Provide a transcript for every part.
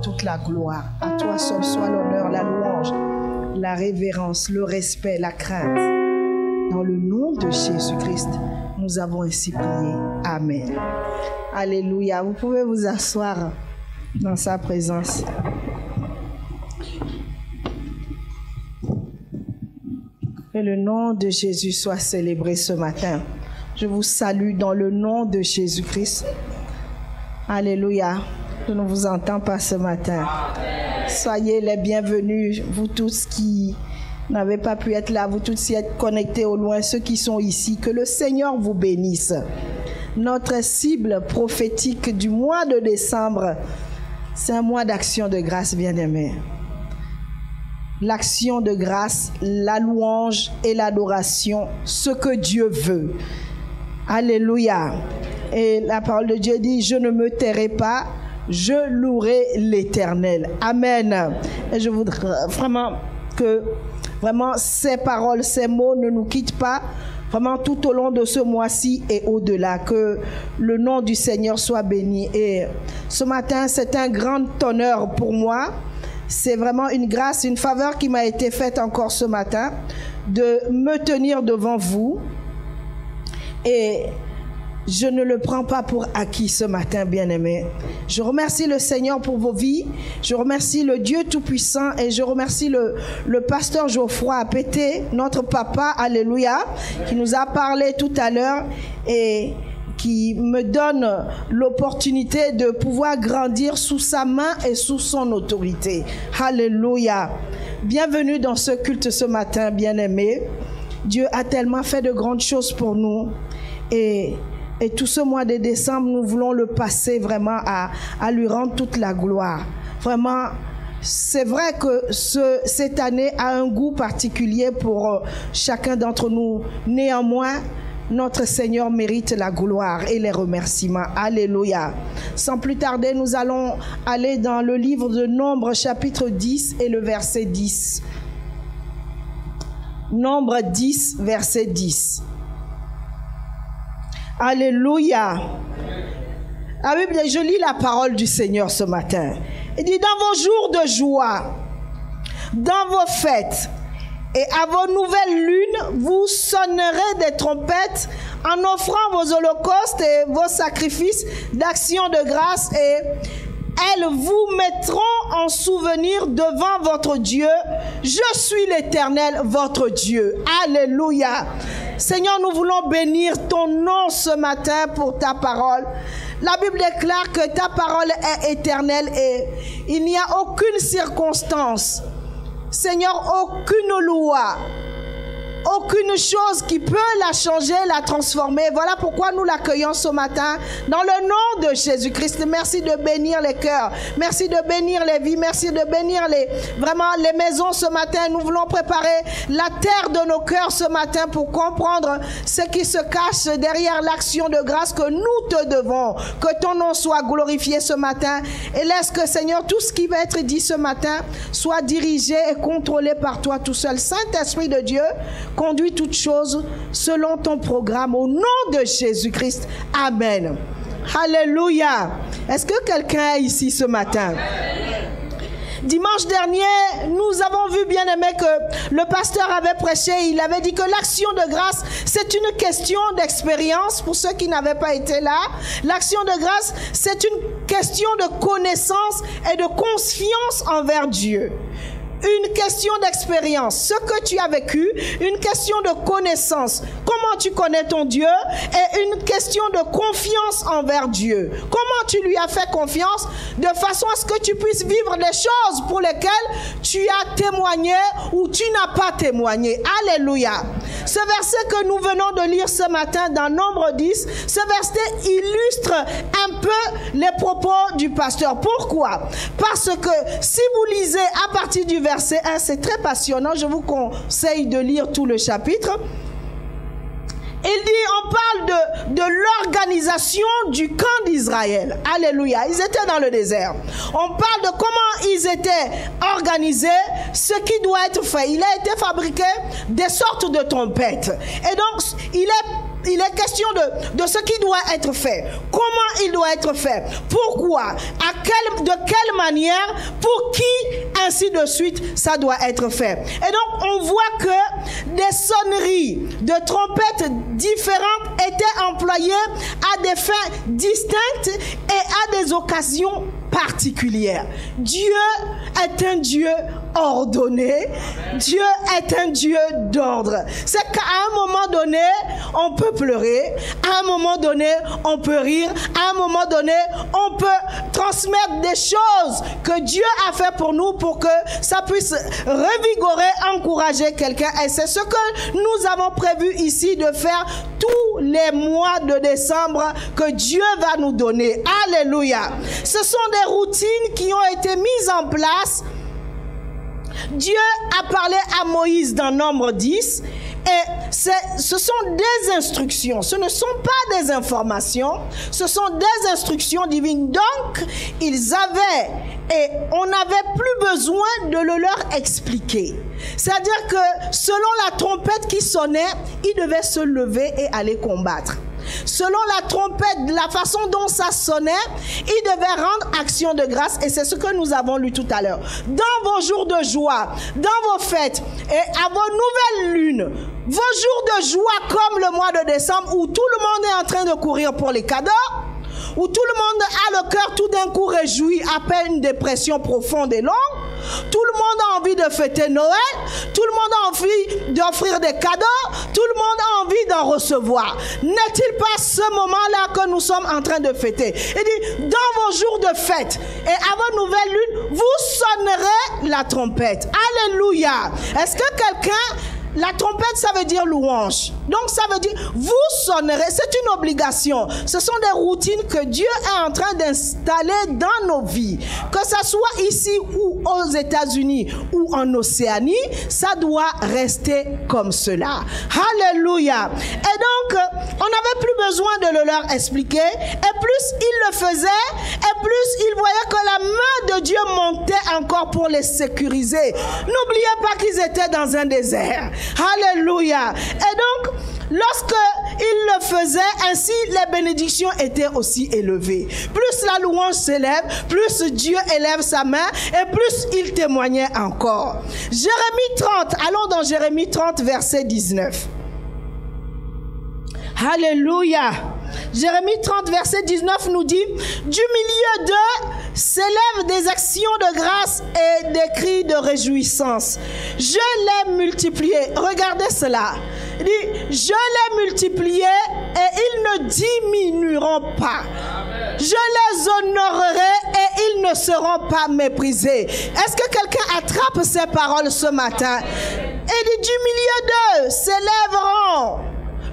toute la gloire. À toi seul soit l'honneur, la louange, la révérence, le respect, la crainte. Dans le nom de Jésus-Christ, nous avons ainsi prié. Amen. Alléluia. Vous pouvez vous asseoir dans sa présence. Que le nom de Jésus soit célébré ce matin. Je vous salue dans le nom de Jésus-Christ. Alléluia. Je ne vous entends pas ce matin. Soyez les bienvenus, vous tous qui n'avez pas pu être là, vous tous qui êtes connectés au loin, ceux qui sont ici. Que le Seigneur vous bénisse. Notre cible prophétique du mois de décembre, c'est un mois d'action de grâce, bien-aimés. L'action de grâce, la louange et l'adoration, ce que Dieu veut. Alléluia. Et la parole de Dieu dit, je ne me tairai pas, je louerai l'Éternel. Amen. Et je voudrais vraiment que ces paroles, ces mots ne nous quittent pas, vraiment tout au long de ce mois-ci et au-delà. Que le nom du Seigneur soit béni. Et ce matin, c'est un grand honneur pour moi. C'est vraiment une grâce, une faveur qui m'a été faite encore ce matin de me tenir devant vous. Et je ne le prends pas pour acquis ce matin, bien-aimés. Je remercie le Seigneur pour vos vies. Je remercie le Dieu Tout-Puissant et je remercie le pasteur Geoffroy Apété, notre papa, alléluia, qui nous a parlé tout à l'heure et qui me donne l'opportunité de pouvoir grandir sous sa main et sous son autorité. Alléluia. Bienvenue dans ce culte ce matin, bien-aimés. Dieu a tellement fait de grandes choses pour nous. Et tout ce mois de décembre, nous voulons le passer vraiment à lui rendre toute la gloire. Vraiment, c'est vrai que cette année a un goût particulier pour chacun d'entre nous. Néanmoins, notre Seigneur mérite la gloire et les remerciements. Alléluia. Sans plus tarder, nous allons aller dans le livre de Nombre, chapitre 10 et le verset 10. Nombre 10, verset 10. Alléluia. La Bible, je lis la parole du Seigneur ce matin. Il dit, dans vos jours de joie, dans vos fêtes, et à vos nouvelles lunes, vous sonnerez des trompettes en offrant vos holocaustes et vos sacrifices d'action de grâce, et elles vous mettront en souvenir devant votre Dieu. Je suis l'Éternel, votre Dieu. Alléluia. Seigneur, nous voulons bénir ton nom ce matin pour ta parole. La Bible déclare que ta parole est éternelle et il n'y a aucune circonstance, Seigneur, aucune loi, aucune chose qui peut la changer, la transformer. Voilà pourquoi nous l'accueillons ce matin dans le nom de Jésus-Christ. Merci de bénir les cœurs. Merci de bénir les vies. Merci de bénir vraiment les maisons ce matin. Nous voulons préparer la terre de nos cœurs ce matin pour comprendre ce qui se cache derrière l'action de grâce que nous te devons. Que ton nom soit glorifié ce matin. Et laisse que, Seigneur, tout ce qui va être dit ce matin soit dirigé et contrôlé par toi tout seul. Saint-Esprit de Dieu, conduis toutes choses selon ton programme au nom de Jésus-Christ. Amen. Alléluia. Est-ce que quelqu'un est ici ce matin? Dimanche dernier, nous avons vu, bien aimé, que le pasteur avait prêché. Il avait dit que l'action de grâce, c'est une question d'expérience pour ceux qui n'avaient pas été là. L'action de grâce, c'est une question de connaissance et de confiance envers Dieu. Une question d'expérience, ce que tu as vécu, une question de connaissance, comment tu connais ton Dieu, et une question de confiance envers Dieu. Comment tu lui as fait confiance de façon à ce que tu puisses vivre des choses pour lesquelles tu as témoigné ou tu n'as pas témoigné. Alléluia. Ce verset que nous venons de lire ce matin dans Nombre 10, ce verset illustre un peu les propos du pasteur. Pourquoi? Parce que si vous lisez à partir du verset 1, c'est très passionnant. Je vous conseille de lire tout le chapitre. Il dit, on parle de l'organisation du camp d'Israël. Alléluia. Ils étaient dans le désert. On parle de comment ils étaient organisés, ce qui doit être fait. Il a été fabriqué des sortes de trompettes. Et donc, il est il est question de ce qui doit être fait. Comment il doit être fait? Pourquoi? De quelle manière? Pour qui? Ainsi de suite, ça doit être fait. Et donc, on voit que des sonneries de trompettes différentes étaient employées à des fins distinctes et à des occasions particulières. Dieu est un Dieu ordonné. Dieu est un Dieu d'ordre. C'est qu'à un moment donné, on peut pleurer. À un moment donné, on peut rire. À un moment donné, on peut transmettre des choses que Dieu a fait pour nous pour que ça puisse revigorer, encourager quelqu'un. Et c'est ce que nous avons prévu ici de faire tous les mois de décembre que Dieu va nous donner. Alléluia. Ce sont des routines qui ont été mises en place. Dieu a parlé à Moïse dans Nombre 10 et ce sont des instructions, ce ne sont pas des informations, ce sont des instructions divines. Donc, ils avaient et on n'avait plus besoin de le leur expliquer. C'est-à-dire que selon la trompette qui sonnait, ils devaient se lever et aller combattre. Selon la trompette, la façon dont ça sonnait, ils devaient rendre action de grâce et c'est ce que nous avons lu tout à l'heure. Dans vos jours de joie, dans vos fêtes et à vos nouvelles lunes, vos jours de joie comme le mois de décembre où tout le monde est en train de courir pour les cadeaux, où tout le monde a le cœur tout d'un coup réjoui après une dépression profonde et longue. Tout le monde a envie de fêter Noël. Tout le monde a envie d'offrir des cadeaux. Tout le monde a envie d'en recevoir. N'est-il pas ce moment-là que nous sommes en train de fêter? Il dit, dans vos jours de fête et à vos nouvelles lunes, vous sonnerez la trompette. Alléluia. Est-ce que quelqu'un... La trompette, ça veut dire louange. Donc, ça veut dire, vous sonnerez. C'est une obligation. Ce sont des routines que Dieu est en train d'installer dans nos vies. Que ce soit ici ou aux États-Unis ou en Océanie, ça doit rester comme cela. Alléluia. Et donc, on n'avait plus besoin de le leur expliquer. Et plus ils le faisaient, et plus ils voyaient que la main de Dieu montait encore pour les sécuriser. N'oubliez pas qu'ils étaient dans un désert. Alléluia. Et donc, lorsque il le faisait, ainsi les bénédictions étaient aussi élevées. Plus la louange s'élève, plus Dieu élève sa main et plus il témoignait encore. Jérémie 30, allons dans Jérémie 30, verset 19. Alléluia. Jérémie 30, verset 19 nous dit, du milieu d'eux s'élèvent des actions de grâce et des cris de réjouissance. Je les multiplié. Regardez cela. Il dit, je les multiplié et ils ne diminueront pas. Je les honorerai et ils ne seront pas méprisés. Est-ce que quelqu'un attrape ces paroles ce matin? Et dit, du milieu d'eux s'élèveront.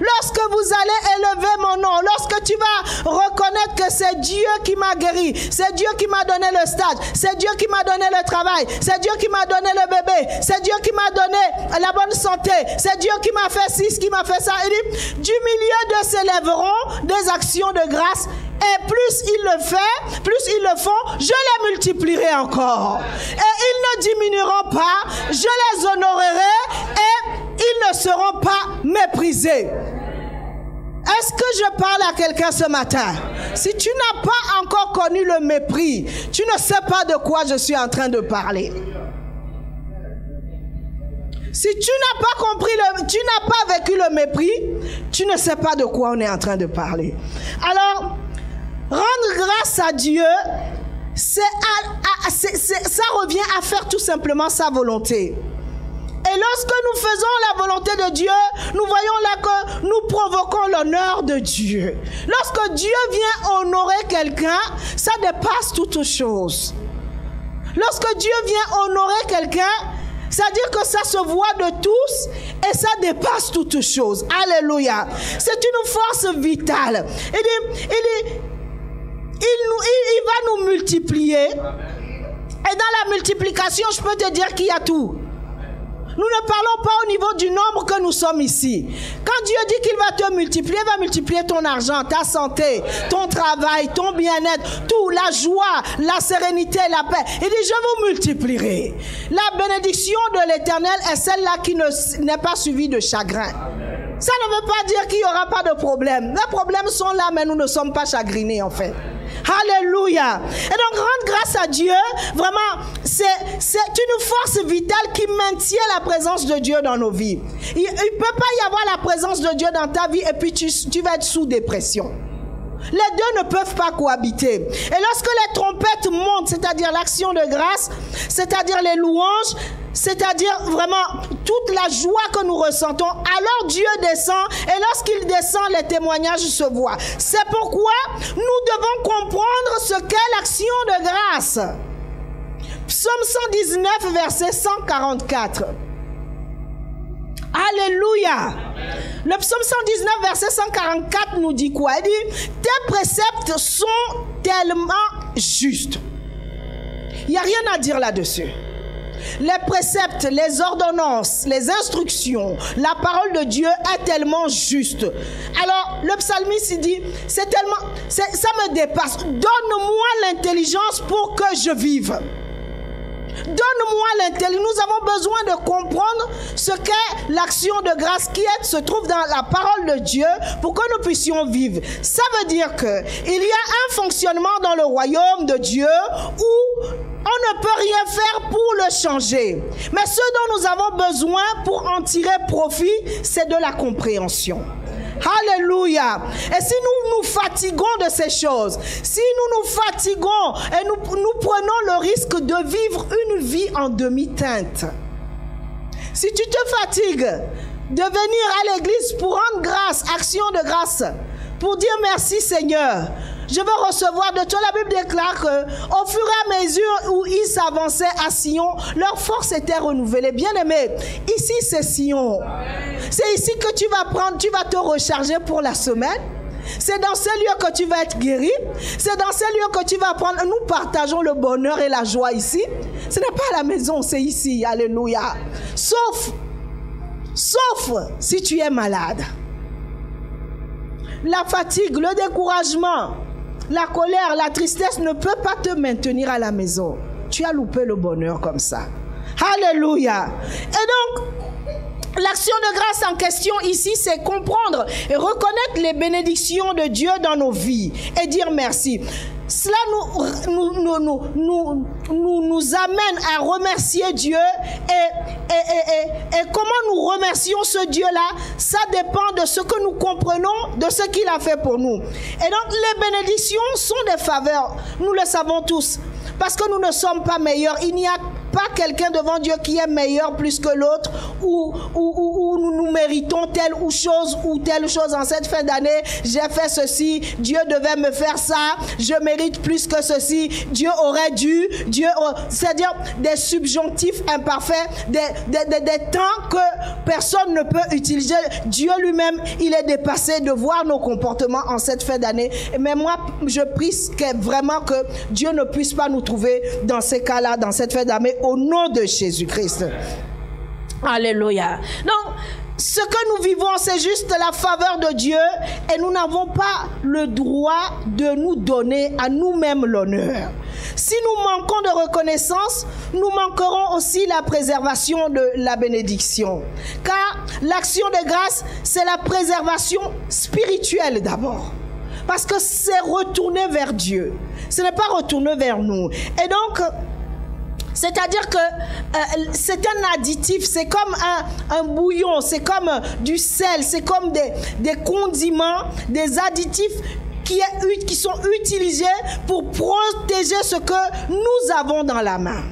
Lorsque vous allez élever mon nom, lorsque tu vas reconnaître que c'est Dieu qui m'a guéri, c'est Dieu qui m'a donné le stage, c'est Dieu qui m'a donné le travail, c'est Dieu qui m'a donné le bébé, c'est Dieu qui m'a donné la bonne santé, c'est Dieu qui m'a fait ci, qui m'a fait ça. Il dit, du milieu de s'élèveront des actions de grâce. Et plus ils le font, plus ils le font, je les multiplierai encore. Et ils ne diminueront pas, je les honorerai et ils ne seront pas méprisés. Est-ce que je parle à quelqu'un ce matin? Si tu n'as pas encore connu le mépris, tu ne sais pas de quoi je suis en train de parler. Si tu n'as pas compris, tu n'as pas vécu le mépris, tu ne sais pas de quoi on est en train de parler. Alors, rendre grâce à Dieu, ça revient à faire tout simplement sa volonté. Et lorsque nous faisons la volonté de Dieu, nous voyons là que nous provoquons l'honneur de Dieu. Lorsque Dieu vient honorer quelqu'un, ça dépasse toute chose. Lorsque Dieu vient honorer quelqu'un, c'est-à-dire que ça se voit de tous et ça dépasse toute chose. Alléluia. C'est une force vitale. Il va nous multiplier. Et dans la multiplication, je peux te dire qu'il y a tout. Nous ne parlons pas au niveau du nombre que nous sommes ici. Quand Dieu dit qu'il va te multiplier, il va multiplier ton argent, ta santé, ton travail, ton bien-être, tout, la joie, la sérénité, la paix. Il dit, je vous multiplierai. La bénédiction de l'Éternel est celle-là qui n'est pas suivie de chagrin. Ça ne veut pas dire qu'il n'y aura pas de problème. Les problèmes sont là, mais nous ne sommes pas chagrinés en fait. Alléluia. Et donc, rendre grâce à Dieu, vraiment, c'est une force vitale qui maintient la présence de Dieu dans nos vies. Il ne peut pas y avoir la présence de Dieu dans ta vie et puis tu vas être sous dépression. Les deux ne peuvent pas cohabiter. Et lorsque les trompettes montent, c'est-à-dire l'action de grâce, c'est-à-dire les louanges, c'est-à-dire vraiment toute la joie que nous ressentons, alors Dieu descend et lorsqu'il descend, les témoignages se voient. C'est pourquoi nous devons comprendre ce qu'est l'action de grâce. Psaume 119, verset 144. Alléluia. Le psaume 119, verset 144 nous dit quoi? Il dit, tes préceptes sont tellement justes. Il n'y a rien à dire là-dessus. Les préceptes, les ordonnances, les instructions, la parole de Dieu est tellement juste. Alors, le psalmiste il dit, c'est tellement, ça me dépasse. Donne-moi l'intelligence pour que je vive. Donne-moi l'intelligence. Nous avons besoin de comprendre ce qu'est l'action de grâce qui se trouve dans la parole de Dieu pour que nous puissions vivre. Ça veut dire que il y a un fonctionnement dans le royaume de Dieu où on ne peut rien faire pour le changer. Mais ce dont nous avons besoin pour en tirer profit, c'est de la compréhension. Alléluia. Et si nous nous fatiguons de ces choses, si nous nous fatiguons et nous prenons le risque de vivre une vie en demi-teinte. Si tu te fatigues de venir à l'église pour rendre grâce, action de grâce, pour dire merci Seigneur, je veux recevoir de toi. La Bible déclare qu'au fur et à mesure où ils s'avançaient à Sion, leur force était renouvelée. Bien-aimés, ici c'est Sion. C'est ici que tu vas prendre, tu vas te recharger pour la semaine. C'est dans ce lieu que tu vas être guéri. C'est dans ce lieu que tu vas prendre. Nous partageons le bonheur et la joie ici. Ce n'est pas à la maison, c'est ici. Alléluia. Sauf si tu es malade. La fatigue, le découragement, la colère, la tristesse ne peut pas te maintenir à la maison. Tu as loupé le bonheur comme ça. Alléluia. Et donc, l'action de grâce en question ici, c'est comprendre et reconnaître les bénédictions de Dieu dans nos vies et dire merci. Cela nous amène à remercier Dieu et comment nous remercions ce Dieu-là, ça dépend de ce que nous comprenons, de ce qu'il a fait pour nous. Et donc les bénédictions sont des faveurs, nous le savons tous, parce que nous ne sommes pas meilleurs. Il n'y a pas quelqu'un devant Dieu qui est meilleur plus que l'autre ou nous méritons telle chose en cette fin d'année. J'ai fait ceci, Dieu devait me faire ça, je mérite plus que ceci, Dieu aurait dû, c'est-à-dire des subjonctifs imparfaits, des temps que personne ne peut utiliser. Dieu lui-même, il est dépassé de voir nos comportements en cette fin d'année. Mais moi, je prie vraiment que Dieu ne puisse pas nous trouver dans ces cas-là, dans cette fin d'année, au nom de Jésus-Christ. Alléluia. Donc, ce que nous vivons, c'est juste la faveur de Dieu et nous n'avons pas le droit de nous donner à nous-mêmes l'honneur. Si nous manquons de reconnaissance, nous manquerons aussi la préservation de la bénédiction. Car l'action de grâce, c'est la préservation spirituelle d'abord. Parce que c'est retourner vers Dieu. Ce n'est pas retourner vers nous. Et donc, c'est-à-dire que c'est un additif, c'est comme un bouillon, c'est comme du sel, c'est comme des condiments, des additifs qui sont utilisés pour protéger ce que nous avons dans la main.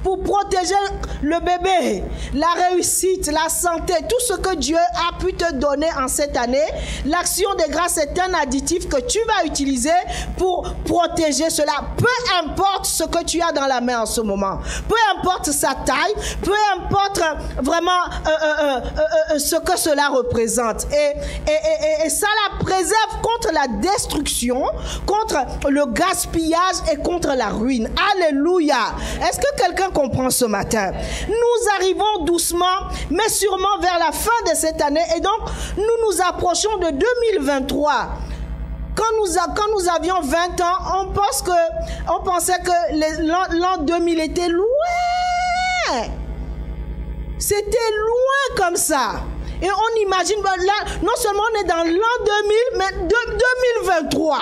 Pour protéger le bébé, la réussite, la santé, tout ce que Dieu a pu te donner en cette année, l'action de grâce est un additif que tu vas utiliser pour protéger cela. Peu importe ce que tu as dans la main en ce moment, peu importe sa taille, peu importe vraiment ce que cela représente. Et ça la préserve contre la destruction, contre le gaspillage et contre la ruine. Alléluia. Est-ce que quelqu'un comprend ce matin? Nous arrivons doucement, mais sûrement vers la fin de cette année. Et donc, nous nous approchons de 2023. Quand nous avions 20 ans, on pensait que l'an 2000 était loin. C'était loin comme ça. Et on imagine, là, non seulement on est dans l'an 2000, mais 2023.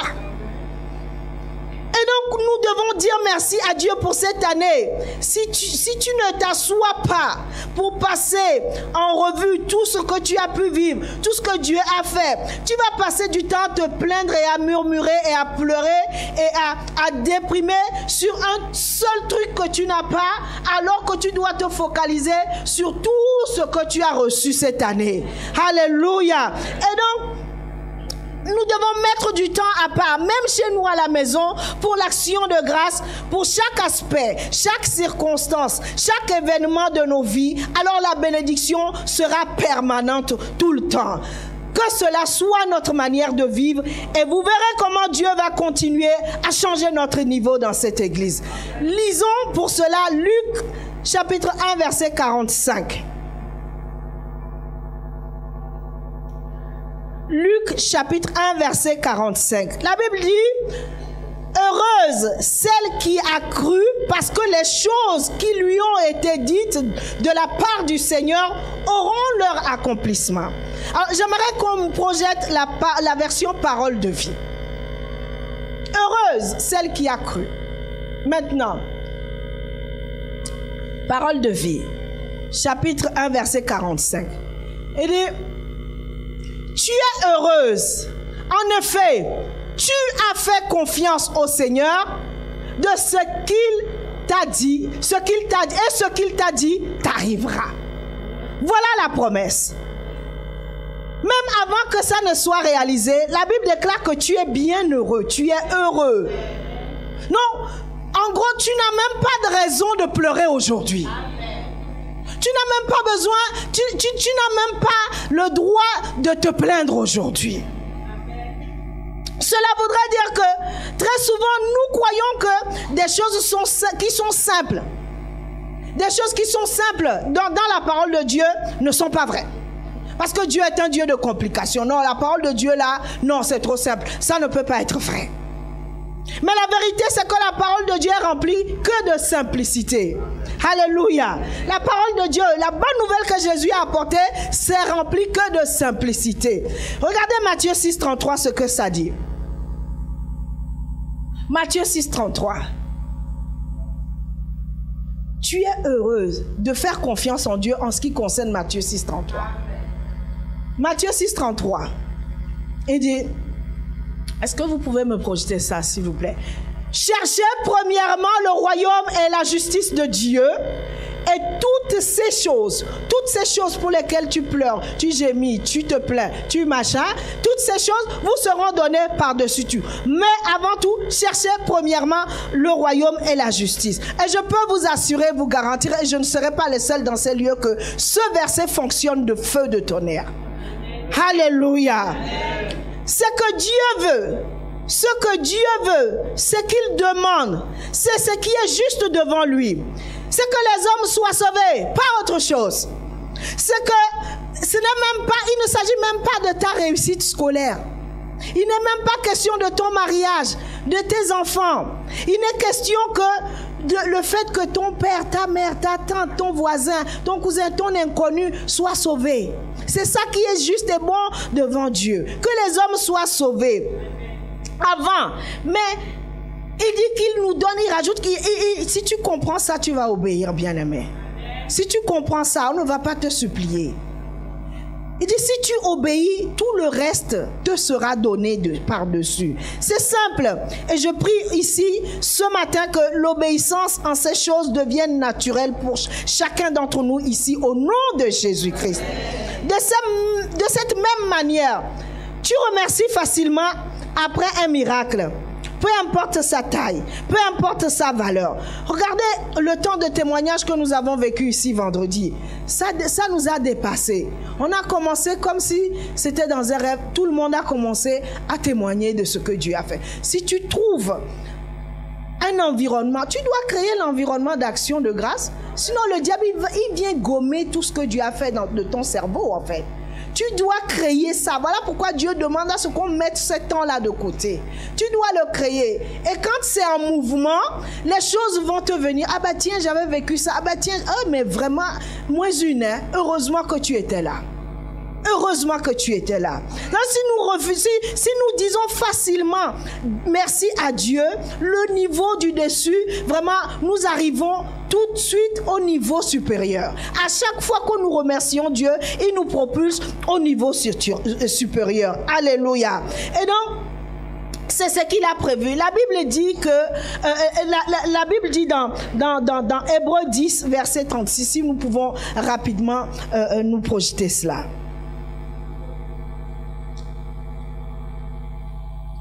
Et donc, nous devons dire merci à Dieu pour cette année. Si tu ne t'assois pas pour passer en revue tout ce que tu as pu vivre, tout ce que Dieu a fait, tu vas passer du temps à te plaindre et à murmurer et à pleurer et à déprimer sur un seul truc que tu n'as pas, alors que tu dois te focaliser sur tout ce que tu as reçu cette année. Alléluia. Et donc, nous devons mettre du temps à part, même chez nous à la maison, pour l'action de grâce, pour chaque aspect, chaque circonstance, chaque événement de nos vies. Alors la bénédiction sera permanente tout le temps. Que cela soit notre manière de vivre et vous verrez comment Dieu va continuer à changer notre niveau dans cette église. Lisons pour cela Luc chapitre 1 verset 45. Luc chapitre 1 verset 45. La Bible dit: heureuse celle qui a cru, parce que les choses qui lui ont été dites de la part du Seigneur auront leur accomplissement. Alors j'aimerais qu'on projette la version parole de vie. Heureuse celle qui a cru. Maintenant, parole de vie, chapitre 1 verset 45. Il dit: tu es heureuse. En effet, tu as fait confiance au Seigneur de ce qu'il t'a dit, et ce qu'il t'a dit t'arrivera. Voilà la promesse. Même avant que ça ne soit réalisé, la Bible déclare que tu es bien heureux, tu es heureux. Non, en gros, tu n'as même pas de raison de pleurer aujourd'hui. Tu n'as même pas besoin, tu n'as même pas le droit de te plaindre aujourd'hui. Cela voudrait dire que très souvent nous croyons que des choses qui sont simples, des choses qui sont simples dans la parole de Dieu ne sont pas vraies. Parce que Dieu est un Dieu de complications. Non, la parole de Dieu là, non, c'est trop simple. Ça ne peut pas être vrai. Mais la vérité, c'est que la parole de Dieu est remplie que de simplicité. Alléluia. La parole de Dieu, la bonne nouvelle que Jésus a apportée, c'est remplie que de simplicité. Regardez Matthieu 6, 33, ce que ça dit. Matthieu 6, 33. Tu es heureuse de faire confiance en Dieu en ce qui concerne Matthieu 6, 33. Matthieu 6, 33. Il dit... Est-ce que vous pouvez me projeter ça, s'il vous plaît? Cherchez premièrement le royaume et la justice de Dieu, et toutes ces choses pour lesquelles tu pleures, tu gémis, tu te plains, tu machin, toutes ces choses vous seront données par-dessus tout. Mais avant tout, cherchez premièrement le royaume et la justice. Et je peux vous assurer, vous garantir, et je ne serai pas le seul dans ces lieux, que ce verset fonctionne de feu de tonnerre. Alléluia. Ce que Dieu veut, ce qu'il demande, c'est ce qui est juste devant lui. C'est que les hommes soient sauvés, pas autre chose. C'est que il ne s'agit même pas de ta réussite scolaire. Il n'est même pas question de ton mariage, de tes enfants. Il n'est question que le fait que ton père, ta mère, ta tante, ton voisin, ton cousin, ton inconnu soient sauvés. C'est ça qui est juste et bon devant Dieu. Que les hommes soient sauvés. Avant. Mais il dit qu'il nous donne, il rajoute, si tu comprends ça, tu vas obéir, bien-aimé. Si tu comprends ça, on ne va pas te supplier. Il dit, si tu obéis, tout le reste te sera donné par-dessus. C'est simple. Et je prie ici, ce matin, que l'obéissance en ces choses devienne naturelle pour chacun d'entre nous ici, au nom de Jésus-Christ. De cette même manière, tu remercies facilement après un miracle. Peu importe sa taille, peu importe sa valeur. Regardez le temps de témoignage que nous avons vécu ici vendredi. Ça nous a dépassé. On a commencé comme si c'était dans un rêve. Tout le monde a commencé à témoigner de ce que Dieu a fait. Si tu trouves un environnement, tu dois créer l'environnement d'action de grâce. Sinon le diable, il vient gommer tout ce que Dieu a fait de ton cerveau en fait. Tu dois créer ça. Voilà pourquoi Dieu demande à ce qu'on mette ce temps-là de côté. Tu dois le créer. Et quand c'est en mouvement, les choses vont te venir. Ah bah tiens, j'avais vécu ça. Ah bah tiens, oh, mais vraiment, moins une, hein. Heureusement que tu étais là. heureusement que tu étais là. Donc, si nous refusons, si nous disons facilement merci à Dieu, le niveau du dessus, vraiment, nous arrivons tout de suite au niveau supérieur. À chaque fois que nous remercions Dieu, il nous propulse au niveau supérieur. Alléluia. Et donc, c'est ce qu'il a prévu. La Bible dit que, la Bible dit dans Hébreux 10, verset 36, si nous pouvons rapidement nous projeter cela.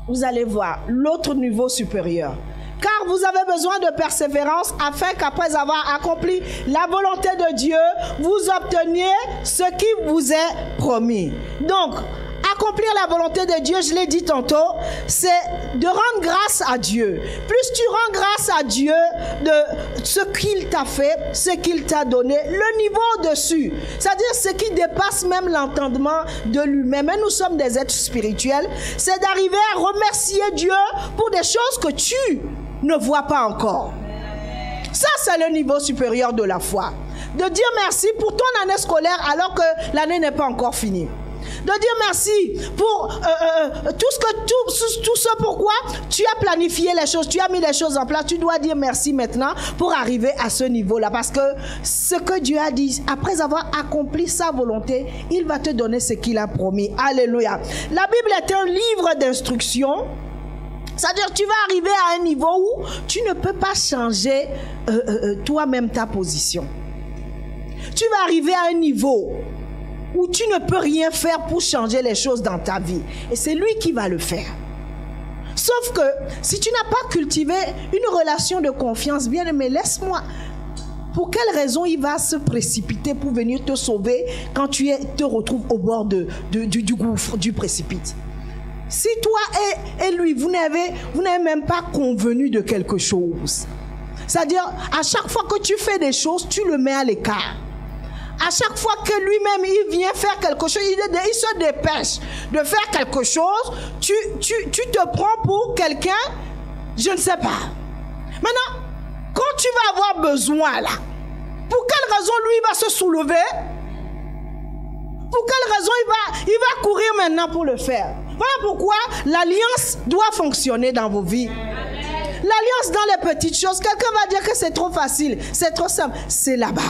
Vous allez voir l'autre niveau supérieur. Car vous avez besoin de persévérance afin qu'après avoir accompli la volonté de Dieu, vous obteniez ce qui vous est promis. Donc, accomplir la volonté de Dieu, je l'ai dit tantôt, c'est de rendre grâce à Dieu. Plus tu rends grâce à Dieu de ce qu'il t'a fait, ce qu'il t'a donné, le niveau au-dessus, c'est-à-dire ce qui dépasse même l'entendement de lui-même. Et nous sommes des êtres spirituels, c'est d'arriver à remercier Dieu pour des choses que tu ne vois pas encore. Ça, c'est le niveau supérieur de la foi. De dire merci pour ton année scolaire alors que l'année n'est pas encore finie. De dire merci pour tout ce pourquoi tu as planifié les choses, tu as mis les choses en place. Tu dois dire merci maintenant pour arriver à ce niveau-là. Parce que ce que Dieu a dit, après avoir accompli sa volonté, il va te donner ce qu'il a promis. Alléluia. La Bible est un livre d'instructions. C'est-à-dire que tu vas arriver à un niveau où tu ne peux pas changer toi-même ta position. Tu vas arriver à un niveau où tu ne peux rien faire pour changer les choses dans ta vie. Et c'est lui qui va le faire. Sauf que si tu n'as pas cultivé une relation de confiance, bien aimé, laisse-moi. Pour quelle raison il va se précipiter pour venir te sauver quand tu te retrouves au bord du gouffre, du précipice? Si toi et lui, vous n'avez même pas convenu de quelque chose. C'est-à-dire, à chaque fois que tu fais des choses, tu le mets à l'écart. À chaque fois que lui-même, il vient faire quelque chose, il se dépêche de faire quelque chose, tu te prends pour quelqu'un, je ne sais pas. Maintenant, quand tu vas avoir besoin, là, pour quelle raison lui va se soulever? Pour quelle raison il va courir maintenant pour le faire? Voilà pourquoi l'alliance doit fonctionner dans vos vies. L'alliance dans les petites choses, quelqu'un va dire que c'est trop facile, c'est trop simple. C'est là-bas.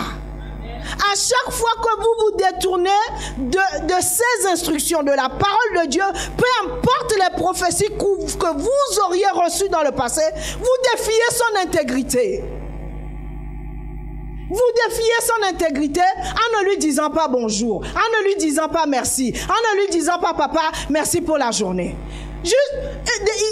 À chaque fois que vous vous détournez de ces instructions, de la parole de Dieu, peu importe les prophéties que vous auriez reçues dans le passé, vous défiez son intégrité. Vous défiez son intégrité en ne lui disant pas bonjour, en ne lui disant pas merci, en ne lui disant pas papa, merci pour la journée. Juste,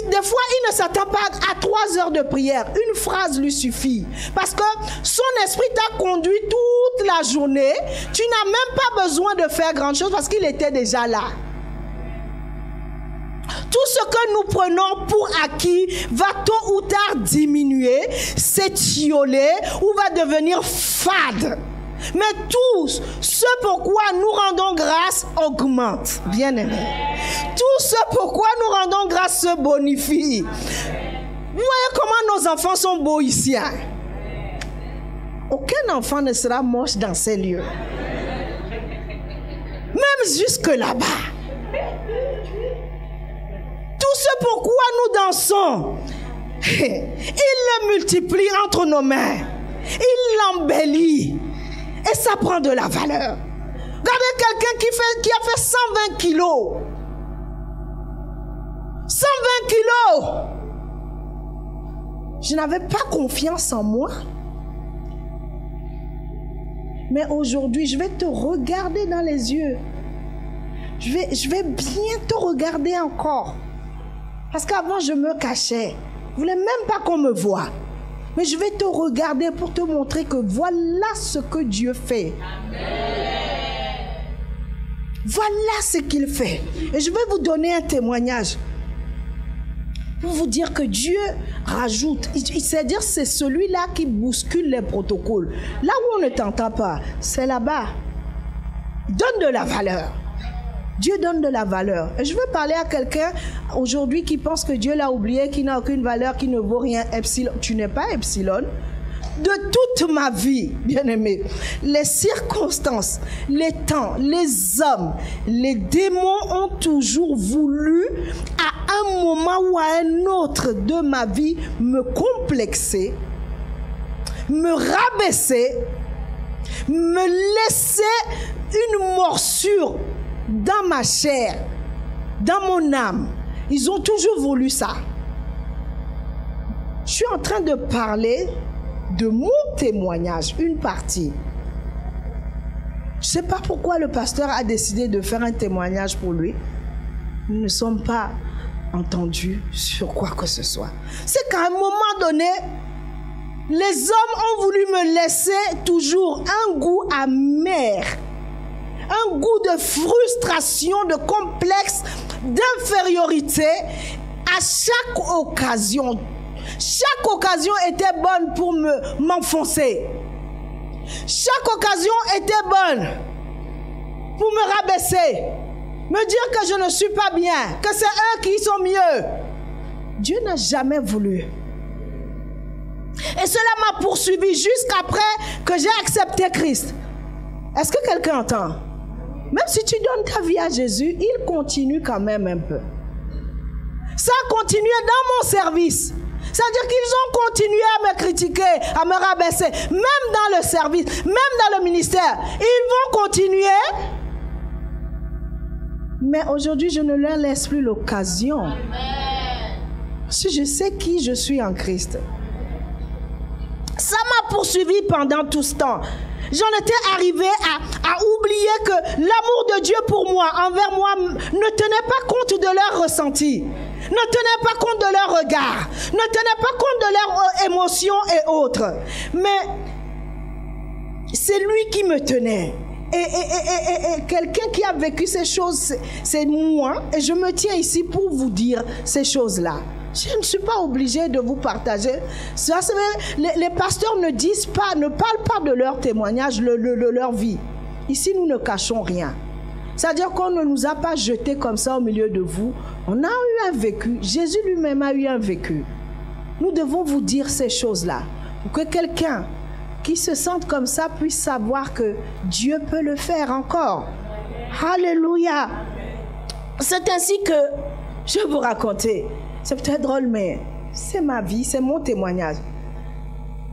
des fois, il ne s'attend pas à 3 heures de prière. Une phrase lui suffit. Parce que son esprit t'a conduit toute la journée. Tu n'as même pas besoin de faire grand chose parce qu'il était déjà là. Tout ce que nous prenons pour acquis va tôt ou tard diminuer, s'étioler ou va devenir fade. Mais tout ce pourquoi nous rendons grâce augmente, bien aimé. Tout ce pourquoi nous rendons grâce se bonifie. Vous voyez comment nos enfants sont beaux ici, hein? Aucun enfant ne sera moche dans ces lieux. Même jusque là-bas. Tout ce pourquoi nous dansons, il le multiplie entre nos mains. Il l'embellit. Et ça prend de la valeur. Regardez quelqu'un qui a fait 120 kilos. 120 kilos. Je n'avais pas confiance en moi. Mais aujourd'hui, je vais te regarder dans les yeux. Je vais bien te regarder encore. Parce qu'avant, je me cachais. Je ne voulais même pas qu'on me voie. Mais je vais te regarder pour te montrer que voilà ce que Dieu fait. Amen. Voilà ce qu'il fait. Et je vais vous donner un témoignage. Pour vous dire que Dieu rajoute. C'est-à-dire c'est celui-là qui bouscule les protocoles. Là où on ne t'entend pas, c'est là-bas. Donne de la valeur. Dieu donne de la valeur. Et je veux parler à quelqu'un aujourd'hui qui pense que Dieu l'a oublié, qui n'a aucune valeur, qui ne vaut rien. Epsilon. Tu n'es pas Epsilon. de toute ma vie, bien-aimé, les circonstances, les temps, les hommes, les démons ont toujours voulu, à un moment ou à un autre de ma vie, me complexer, me rabaisser, me laisser une morsure dans ma chair, dans mon âme. Ils ont toujours voulu ça. Je suis en train de parler de mon témoignage, une partie. Je ne sais pas pourquoi le pasteur a décidé de faire un témoignage pour lui. Nous ne sommes pas entendus sur quoi que ce soit. C'est qu'à un moment donné, les hommes ont voulu me laisser toujours un goût amer, un goût de frustration, de complexe, d'infériorité à chaque occasion. Chaque occasion était bonne pour m'enfoncer. Chaque occasion était bonne pour me rabaisser, me dire que je ne suis pas bien, que c'est eux qui sont mieux. Dieu n'a jamais voulu. Et cela m'a poursuivi jusqu'après que j'ai accepté Christ. Est-ce que quelqu'un entend? Même si tu donnes ta vie à Jésus, il continue quand même un peu. Ça a continué dans mon service. C'est-à-dire qu'ils ont continué à me critiquer, à me rabaisser, même dans le service, même dans le ministère. Ils vont continuer. Mais aujourd'hui, je ne leur laisse plus l'occasion. Si je sais qui je suis en Christ. Ça m'a poursuivi pendant tout ce temps. J'en étais arrivé à oublier que l'amour de Dieu pour moi, envers moi, ne tenait pas compte de leur ressenti, ne tenait pas compte de leur regard, ne tenait pas compte de leurs émotions et autres. Mais c'est lui qui me tenait. Et quelqu'un qui a vécu ces choses, c'est moi. Et je me tiens ici pour vous dire ces choses-là. Je ne suis pas obligée de vous partager. Ça, les pasteurs ne disent pas, ne parlent pas de leur témoignage, de leur vie. Ici, nous ne cachons rien. C'est-à-dire qu'on ne nous a pas jetés comme ça au milieu de vous. On a eu un vécu. Jésus lui-même a eu un vécu. Nous devons vous dire ces choses-là. Pour que quelqu'un qui se sente comme ça puisse savoir que Dieu peut le faire encore. Alléluia. C'est ainsi que je vais vous raconter. C'est peut-être drôle, mais c'est ma vie, c'est mon témoignage.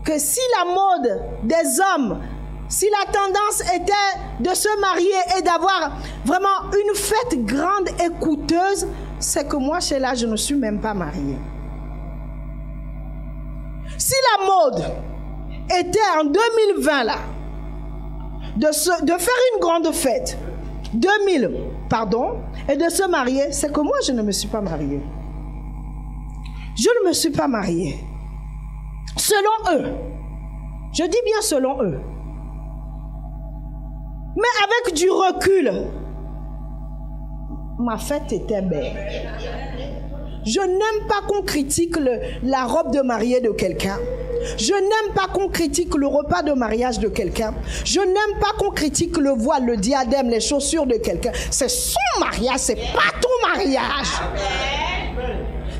Que si la mode des hommes, si la tendance était de se marier et d'avoir vraiment une fête grande et coûteuse, c'est que moi, chez là, je ne suis même pas mariée. Si la mode était en 2020, là, de faire une grande fête, 2000, pardon, et de se marier, c'est que moi, je ne me suis pas mariée. Je ne me suis pas mariée. Selon eux. Je dis bien selon eux. Mais avec du recul, ma fête était belle. Je n'aime pas qu'on critique la robe de mariée de quelqu'un. Je n'aime pas qu'on critique le repas de mariage de quelqu'un. Je n'aime pas qu'on critique le voile, le diadème, les chaussures de quelqu'un. C'est son mariage, c'est pas ton mariage.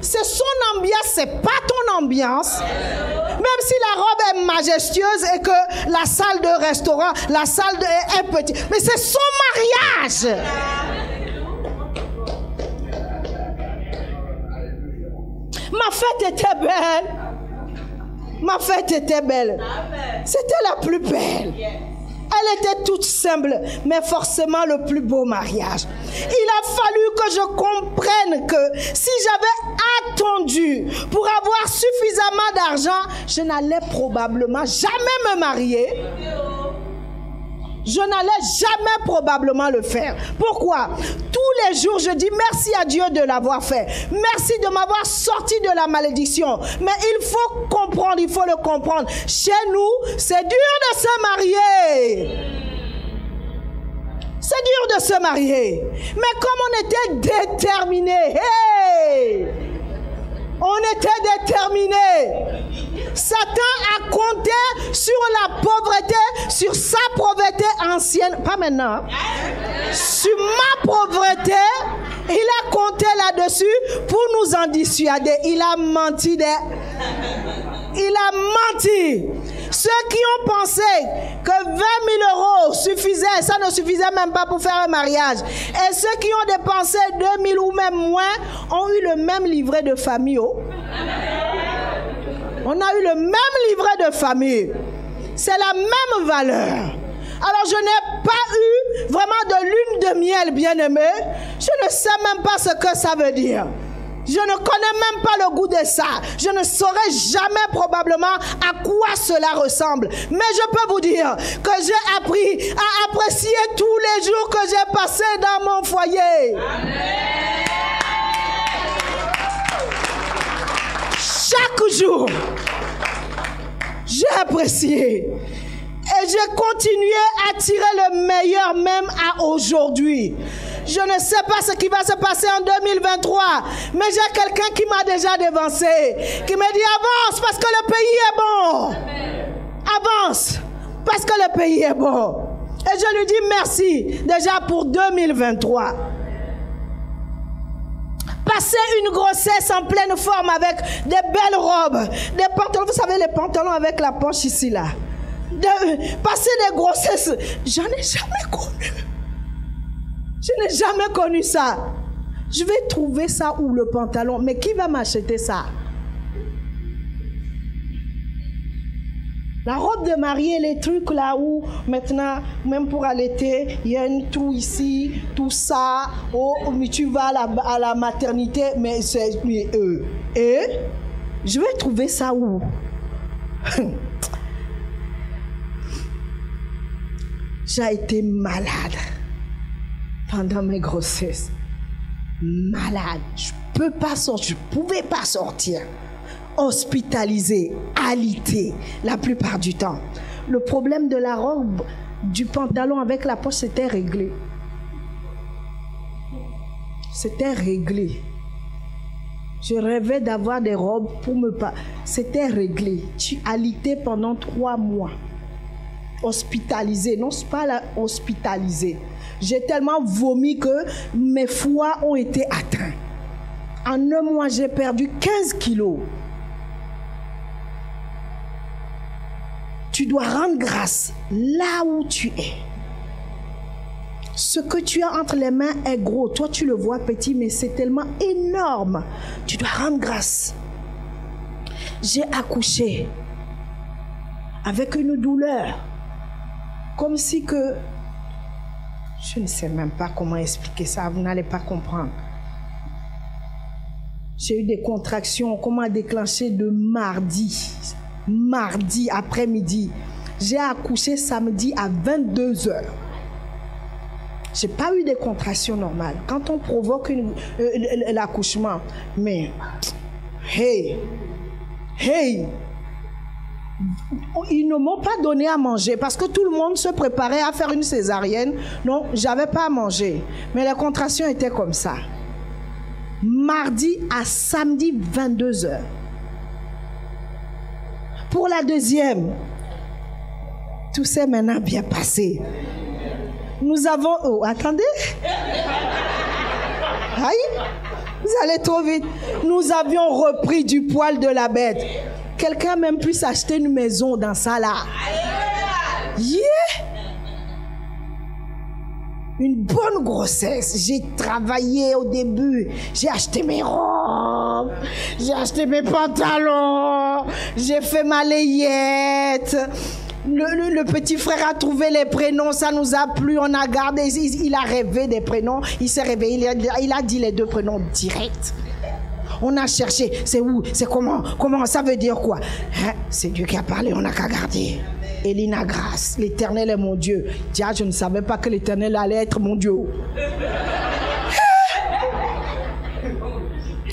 C'est son ambiance, c'est pas ton ambiance. Même si la robe est majestueuse et que la salle de restaurant, la salle est petite. Mais c'est son mariage. Ma fête était belle. Ma fête était belle. C'était la plus belle. Elle était toute simple, mais forcément le plus beau mariage. Il a fallu que je comprenne que si j'avais attendu pour avoir suffisamment d'argent, je n'allais probablement jamais me marier. Je n'allais jamais probablement le faire. Pourquoi? Tous les jours, je dis merci à Dieu de l'avoir fait. Merci de m'avoir sorti de la malédiction. Mais il faut comprendre, il faut le comprendre. Chez nous, c'est dur de se marier. C'est dur de se marier. Mais comme on était déterminés, hey, on était déterminés. Satan a compté sur la pauvreté, sur sa pauvreté ancienne, pas maintenant, sur ma pauvreté, il a compté là-dessus pour nous en dissuader. Il a menti. Il a menti. Ceux qui ont pensé que 20 000 euros suffisaient, ça ne suffisait même pas pour faire un mariage. Et ceux qui ont dépensé 2 000 ou même moins ont eu le même livret de famille. Oh. On a eu le même livret de famille. C'est la même valeur. Alors je n'ai pas eu vraiment de lune de miel, bien-aimé. Je ne sais même pas ce que ça veut dire. Je ne connais même pas le goût de ça. Je ne saurais jamais probablement à quoi cela ressemble. Mais je peux vous dire que j'ai appris à apprécier tous les jours que j'ai passés dans mon foyer. Amen. Chaque jour, j'ai apprécié. Et j'ai continué à tirer le meilleur même à aujourd'hui. Je ne sais pas ce qui va se passer en 2023, mais j'ai quelqu'un qui m'a déjà devancé, qui me dit avance parce que le pays est bon. Avance parce que le pays est bon. Et je lui dis merci déjà pour 2023. Passer une grossesse en pleine forme avec des belles robes, des pantalons, vous savez les pantalons avec la poche ici là. Passer des grossesses, j'en ai jamais connu. Je n'ai jamais connu ça. Je vais trouver ça où le pantalon, mais qui va m'acheter ça? La robe de mariée, les trucs là où maintenant, même pour allaiter, il y a un trou ici, tout ça. Oh, mais tu vas à la maternité, mais c'est et je vais trouver ça où? J'ai été malade pendant mes grossesses. Malade. Je peux pas sortir. Je pouvais pas sortir. Hospitalisée, alitée, la plupart du temps. Le problème de la robe, du pantalon avec la poche, c'était réglé. C'était réglé. Je rêvais d'avoir des robes pour me pas. C'était réglé. Tu alitais pendant 3 mois. Hospitalisé, non, c'est pas la hospitalisé. J'ai tellement vomi que mes foies ont été atteints. En 1 mois, j'ai perdu 15 kilos. Tu dois rendre grâce là où tu es. Ce que tu as entre les mains est gros. Toi, tu le vois petit, mais c'est tellement énorme. Tu dois rendre grâce. J'ai accouché avec une douleur. Comme si que... Je ne sais même pas comment expliquer ça, vous n'allez pas comprendre. J'ai eu des contractions, comment déclencher de mardi après-midi. J'ai accouché samedi à 22h. Je n'ai pas eu des contractions normales. Quand on provoque l'accouchement, mais... Hey! Ils ne m'ont pas donné à manger parce que tout le monde se préparait à faire une césarienne. Non, j'avais pas à manger. Mais les contractions étaient comme ça. Mardi à samedi 22h. Pour la deuxième, tout s'est maintenant bien passé. Nous avons... Oh, attendez. Aïe, vous allez trop vite. Nous avions repris du poil de la bête. Quelqu'un a même pu s'acheter une maison dans ça là. Yeah! Une bonne grossesse. J'ai travaillé au début. J'ai acheté mes robes. J'ai acheté mes pantalons. J'ai fait ma layette. Le petit frère a trouvé les prénoms. Ça nous a plu. On a gardé. Il a rêvé des prénoms. Il s'est réveillé. Il a dit les 2 prénoms direct. On a cherché, c'est où, c'est comment ça veut dire quoi? Hein? C'est Dieu qui a parlé, on n'a qu'à garder. Elina Grâce, l'Éternel est mon Dieu. Tiens, je ne savais pas que l'Éternel allait être mon Dieu.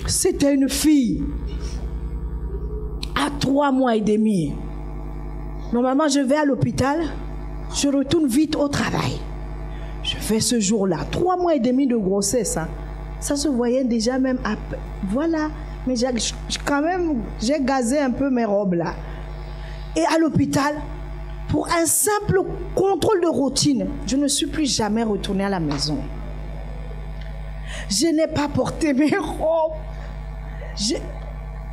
C'était une fille à 3 mois et demi. Normalement, je vais à l'hôpital, je retourne vite au travail. Je fais ce jour-là, 3 mois et demi de grossesse, hein. Ça se voyait déjà même à... Voilà. Mais quand même, j'ai gazé un peu mes robes là. Et à l'hôpital, pour un simple contrôle de routine, je ne suis plus jamais retournée à la maison. Je n'ai pas porté mes robes.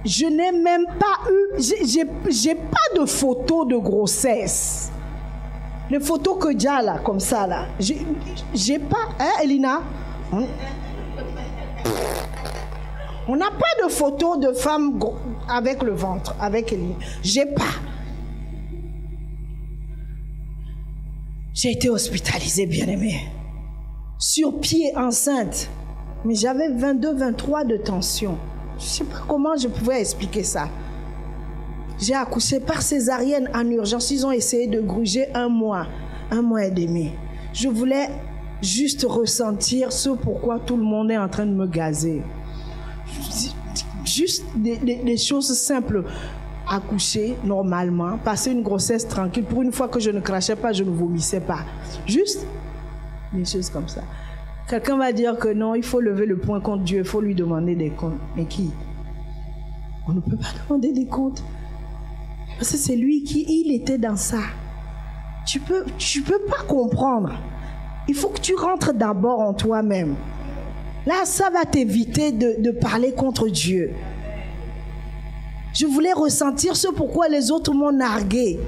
Je n'ai même pas eu, j'ai pas de photos de grossesse. Les photos que j'ai là, comme ça là, j'ai pas, hein Elina? On n'a pas de photos de femmes avec le ventre, avec Elina. J'ai pas. J'ai été hospitalisée, bien-aimée. Sur pied, enceinte. Mais j'avais 22, 23 de tension. Je ne sais pas comment je pouvais expliquer ça. J'ai accouché par césarienne en urgence. Ils ont essayé de gruger 1 mois et demi. Je voulais juste ressentir ce pourquoi tout le monde est en train de me gazer. Juste des choses simples. Accoucher normalement, passer une grossesse tranquille. Pour une fois que je ne crachais pas, je ne vomissais pas. Juste des choses comme ça. Quelqu'un va dire que non, il faut lever le poing contre Dieu, il faut lui demander des comptes. Mais qui? On ne peut pas demander des comptes. Parce que c'est lui il était dans ça. Tu peux pas comprendre. Il faut que tu rentres d'abord en toi-même. Là, ça va t'éviter de parler contre Dieu. Je voulais ressentir ce pourquoi les autres m'ont nargué.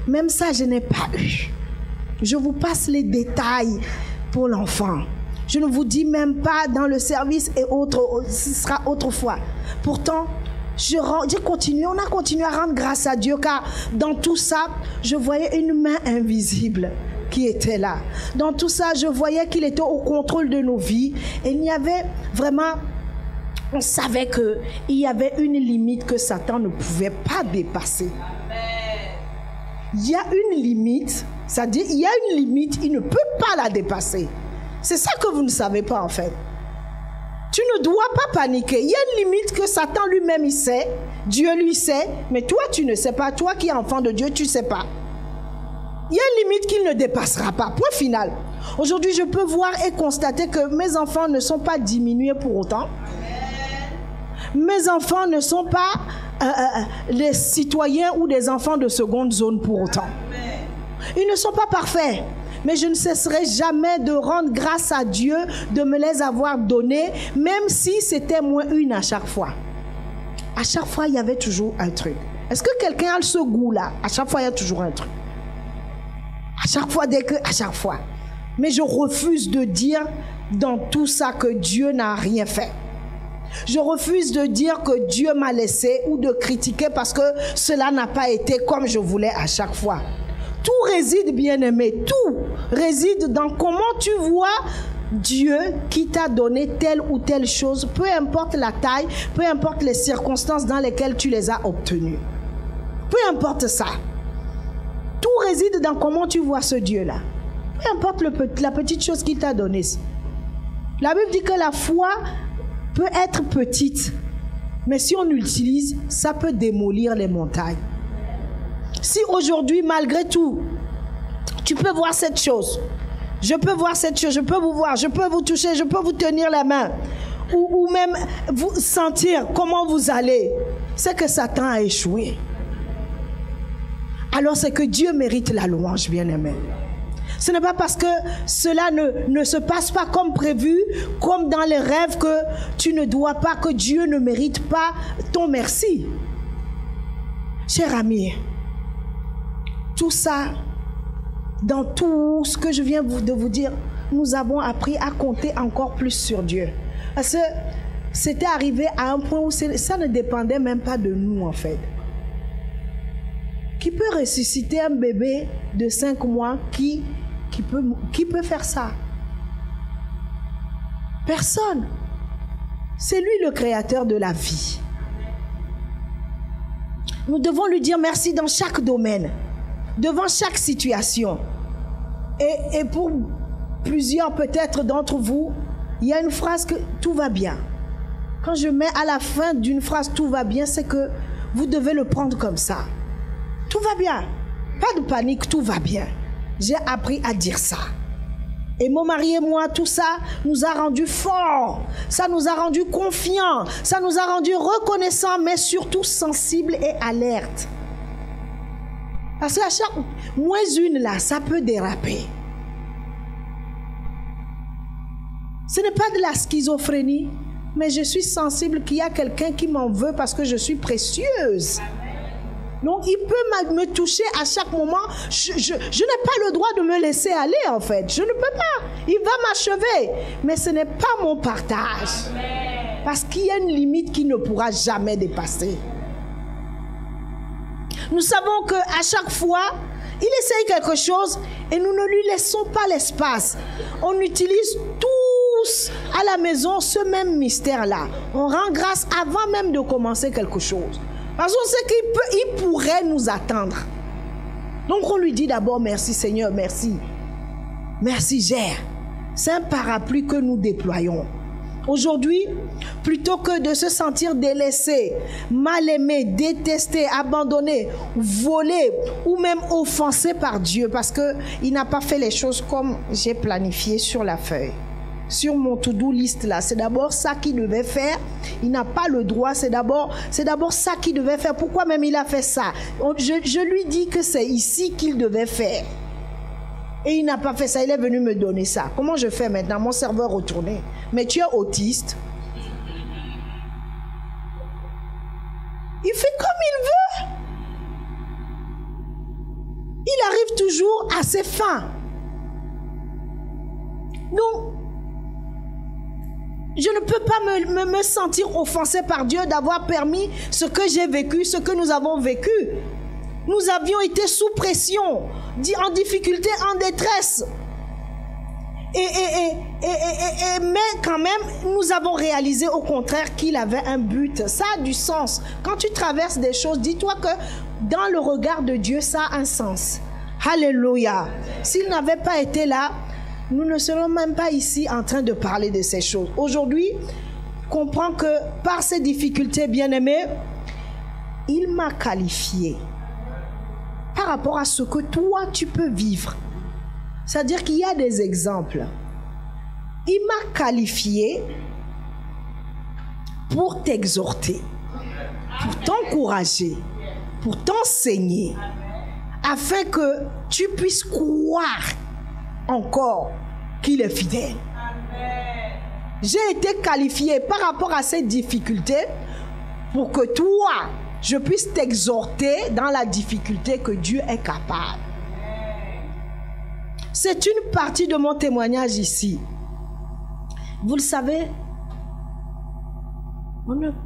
Même ça, je n'ai pas eu. Je vous passe les détails pour l'enfant. Je ne vous dis même pas dans le service et autres, ce sera autrefois. Pourtant, on a continué à rendre grâce à Dieu, car dans tout ça, je voyais une main invisible qui était là. Dans tout ça, je voyais qu'il était au contrôle de nos vies. Et il y avait vraiment... On savait qu'il y avait une limite que Satan ne pouvait pas dépasser. Il y a une limite, c'est-à-dire il y a une limite, il ne peut pas la dépasser. C'est ça que vous ne savez pas en fait. Tu ne dois pas paniquer. Il y a une limite que Satan lui-même il sait, Dieu lui sait, mais toi tu ne sais pas. Toi qui es enfant de Dieu, tu ne sais pas. Il y a une limite qu'il ne dépassera pas. Point final. Aujourd'hui, je peux voir et constater que mes enfants ne sont pas diminués pour autant. Mes enfants ne sont pas les citoyens ou des enfants de seconde zone pour autant. Ils ne sont pas parfaits. Mais je ne cesserai jamais de rendre grâce à Dieu de me les avoir donnés, même si c'était moins une à chaque fois. À chaque fois, il y avait toujours un truc. Est-ce que quelqu'un a ce goût-là? À chaque fois, il y a toujours un truc. À chaque fois, à chaque fois. Mais je refuse de dire dans tout ça que Dieu n'a rien fait. Je refuse de dire que Dieu m'a laissé ou de critiquer parce que cela n'a pas été comme je voulais à chaque fois. Tout réside, bien-aimé, tout réside dans comment tu vois Dieu qui t'a donné telle ou telle chose, peu importe la taille, peu importe les circonstances dans lesquelles tu les as obtenues. Peu importe ça. Tout réside dans comment tu vois ce Dieu-là. Peu importe la petite chose qu'il t'a donnée. La Bible dit que la foi peut être petite, mais si on l'utilise, ça peut démolir les montagnes. Si aujourd'hui, malgré tout, tu peux voir cette chose, je peux voir cette chose, je peux vous voir, je peux vous toucher, je peux vous tenir la main, ou même vous sentir comment vous allez, c'est que Satan a échoué. Alors c'est que Dieu mérite la louange, bien-aimé. Ce n'est pas parce que cela ne se passe pas comme prévu, comme dans les rêves, que tu ne dois pas, que Dieu ne mérite pas ton merci. Cher ami, tout ça, dans tout ce que je viens de vous dire, nous avons appris à compter encore plus sur Dieu. Parce que c'était arrivé à un point où ça ne dépendait même pas de nous en fait. Qui peut ressusciter un bébé de 5 mois qui peut faire ça? Personne. C'est lui le créateur de la vie. Nous devons lui dire merci dans chaque domaine, devant chaque situation. Et pour plusieurs peut-être d'entre vous, il y a une phrase que tout va bien. Quand je mets à la fin d'une phrase tout va bien, c'est que vous devez le prendre comme ça. Tout va bien. Pas de panique, tout va bien. J'ai appris à dire ça. Et mon mari et moi, tout ça nous a rendus forts. Ça nous a rendus confiants. Ça nous a rendus reconnaissants, mais surtout sensibles et alertes. Parce qu'à chaque moins une là, ça peut déraper. Ce n'est pas de la schizophrénie. Mais je suis sensible qu'il y a quelqu'un qui m'en veut parce que je suis précieuse. Donc, il peut me toucher à chaque moment. Je n'ai pas le droit de me laisser aller, en fait. Je ne peux pas. Il va m'achever. Mais ce n'est pas mon partage. Parce qu'il y a une limite qu'il ne pourra jamais dépasser. Nous savons qu'à chaque fois, il essaye quelque chose et nous ne lui laissons pas l'espace. On utilise tous à la maison ce même mystère-là. On rend grâce avant même de commencer quelque chose. Parce qu'on sait qu'il pourrait nous attendre. Donc on lui dit d'abord merci Seigneur, merci. Merci, gère. C'est un parapluie que nous déployons. Aujourd'hui, plutôt que de se sentir délaissé, mal aimé, détesté, abandonné, volé ou même offensé par Dieu parce qu'il n'a pas fait les choses comme j'ai planifié sur la feuille. Sur mon to-do list là, c'est d'abord ça qu'il devait faire. Il n'a pas le droit, c'est d'abord ça qu'il devait faire. Pourquoi même il a fait ça? Je lui dis que c'est ici qu'il devait faire. Et il n'a pas fait ça, il est venu me donner ça. Comment je fais maintenant? Mon cerveau est retourné. Mais tu es autiste. Il fait comme il veut. Il arrive toujours à ses fins. Donc, je ne peux pas me sentir offensé par Dieu d'avoir permis ce que j'ai vécu, ce que nous avons vécu. Nous avions été sous pression, en difficulté, en détresse. Mais quand même, nous avons réalisé au contraire qu'il avait un but. Ça a du sens. Quand tu traverses des choses, dis-toi que dans le regard de Dieu, ça a un sens. Alléluia. S'il n'avait pas été là, nous ne serions même pas ici en train de parler de ces choses. Aujourd'hui, comprends que par ces difficultés, bien-aimés, il m'a qualifié par rapport à ce que toi, tu peux vivre. C'est-à-dire qu'il y a des exemples. Il m'a qualifié pour t'exhorter, pour t'encourager, pour t'enseigner, afin que tu puisses croire encore qu'il est fidèle. J'ai été qualifié par rapport à ces difficultés pour que toi, je puisse t'exhorter dans la difficulté que Dieu est capable. C'est une partie de mon témoignage ici. Vous le savez,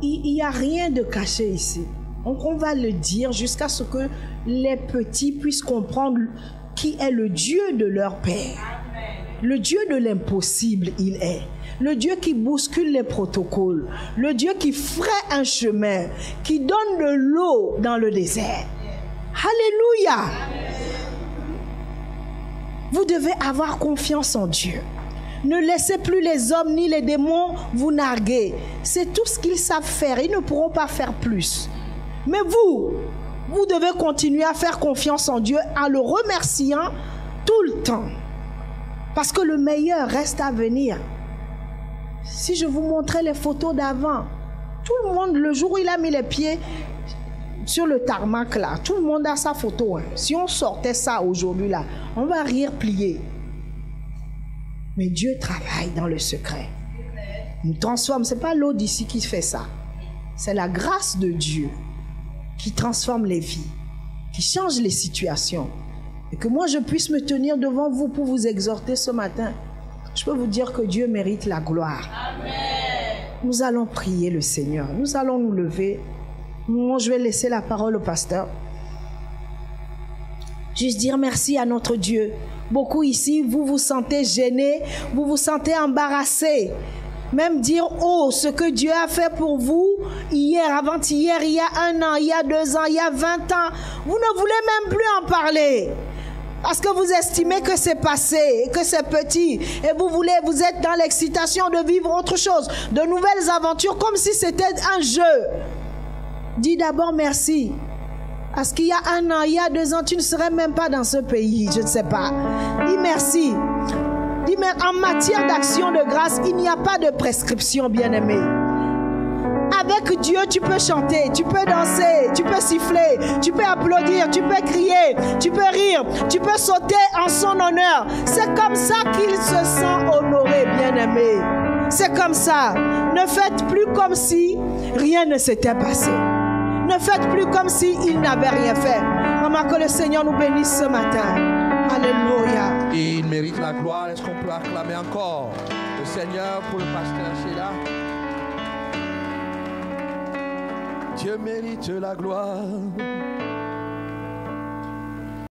il n'y a rien de caché ici. Donc on va le dire jusqu'à ce que les petits puissent comprendre qui est le Dieu de leur Père. Le Dieu de l'impossible, il est. Le Dieu qui bouscule les protocoles. Le Dieu qui ferait un chemin, qui donne de l'eau dans le désert. Alléluia. Vous devez avoir confiance en Dieu. Ne laissez plus les hommes ni les démons vous narguer. C'est tout ce qu'ils savent faire. Ils ne pourront pas faire plus. Mais vous devez continuer à faire confiance en Dieu en le remerciant tout le temps. Parce que le meilleur reste à venir. Si je vous montrais les photos d'avant, tout le monde, le jour où il a mis les pieds sur le tarmac là, tout le monde a sa photo. Hein. Si on sortait ça aujourd'hui là, on va rire plier. Mais Dieu travaille dans le secret. Il nous transforme. Ce n'est pas l'eau d'ici qui fait ça. C'est la grâce de Dieu qui transforme les vies, qui change les situations. Et que moi je puisse me tenir devant vous pour vous exhorter ce matin. Je peux vous dire que Dieu mérite la gloire. Amen. Nous allons prier le Seigneur. Nous allons nous lever. Moi, je vais laisser la parole au pasteur. Juste dire merci à notre Dieu. Beaucoup ici, vous vous sentez gênés, vous vous sentez embarrassés. Même dire, oh, ce que Dieu a fait pour vous, hier, avant-hier, il y a 1 an, il y a 2 ans, il y a 20 ans. Vous ne voulez même plus en parler. Parce que vous estimez que c'est passé, que c'est petit. Et vous êtes dans l'excitation de vivre autre chose, de nouvelles aventures, comme si c'était un jeu. Dis d'abord merci. Parce qu'il y a 1 an, il y a 2 ans, tu ne serais même pas dans ce pays, je ne sais pas. Dis merci. Dis, mais en matière d'action de grâce, il n'y a pas de prescription, bien-aimé. Avec Dieu, tu peux chanter, tu peux danser, tu peux siffler, tu peux applaudir, tu peux crier, tu peux rire, tu peux sauter en son honneur. C'est comme ça qu'il se sent honoré, bien-aimé. C'est comme ça. Ne faites plus comme si rien ne s'était passé. Ne faites plus comme si il n'avait rien fait. Maman, que le Seigneur nous bénisse ce matin. Alléluia. Et il mérite la gloire. Est-ce qu'on peut acclamer encore le Seigneur pour le pasteur Sheila? Dieu mérite la gloire.